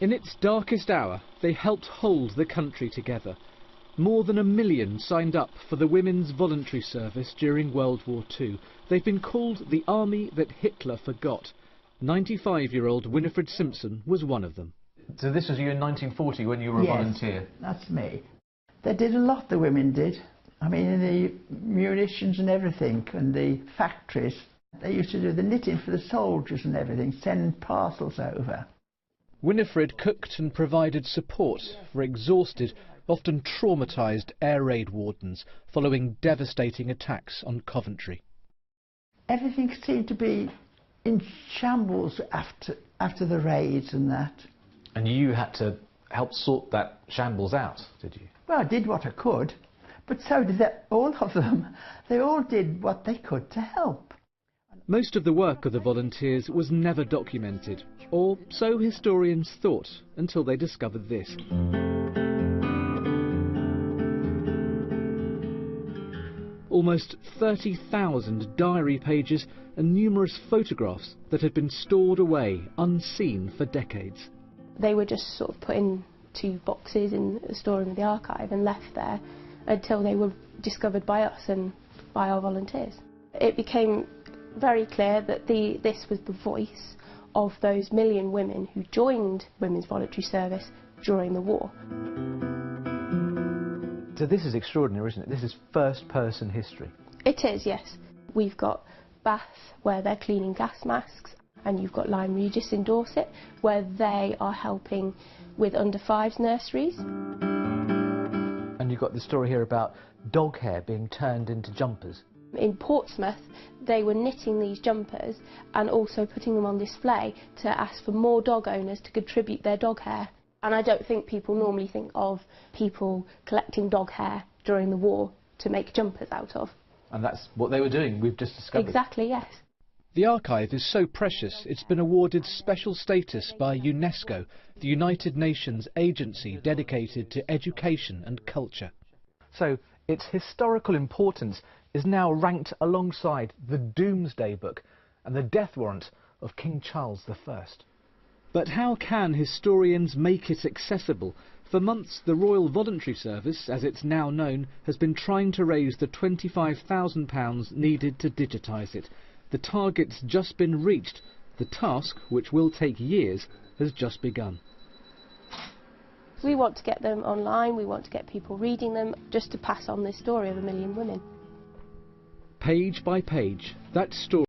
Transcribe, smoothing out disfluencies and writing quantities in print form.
In its darkest hour, they helped hold the country together. More than 1 million signed up for the women's voluntary service during World War II. They've been called the army that Hitler forgot. 95-year-old Winifred Simpson was one of them. So this was you in 1940 when you were a volunteer? That's me. They did a lot, the women did. I mean, in the munitions and everything, and the factories. They used to do the knitting for the soldiers and everything, send parcels over. Winifred cooked and provided support for exhausted, often traumatised air raid wardens following devastating attacks on Coventry. Everything seemed to be in shambles after the raids and that. And you had to help sort that shambles out, did you? Well, I did what I could, but so did all of them. They all did what they could to help. Most of the work of the volunteers was never documented, or so historians thought, until they discovered this. Almost 30,000 diary pages and numerous photographs that had been stored away, unseen for decades. They were just sort of put into boxes in the storeroom of the archive and left there until they were discovered by us and by our volunteers. It became very clear that this was the voice of those 1 million women who joined women's voluntary service during the war. So this is extraordinary, isn't it? This is first-person history. It is, yes. We've got Bath, where they're cleaning gas masks, and you've got Lyme Regis in Dorset, where they are helping with under-5s nurseries. And you've got the story here about dog hair being turned into jumpers. In Portsmouth, they were knitting these jumpers and also putting them on display to ask for more dog owners to contribute their dog hair. And I don't think people normally think of people collecting dog hair during the war to make jumpers out of. And that's what they were doing, we've just discovered. Exactly, yes. The archive is so precious it's been awarded special status by UNESCO, the United Nations agency dedicated to education and culture. So its historical importance is now ranked alongside the Doomsday Book and the death warrant of King Charles I. But how can historians make it accessible? For months, the Royal Voluntary Service, as it's now known, has been trying to raise the £25,000 needed to digitise it. The target's just been reached. The task, which will take years, has just begun. We want to get them online, we want to get people reading them, just to pass on this story of 1 million women. Page by page, that story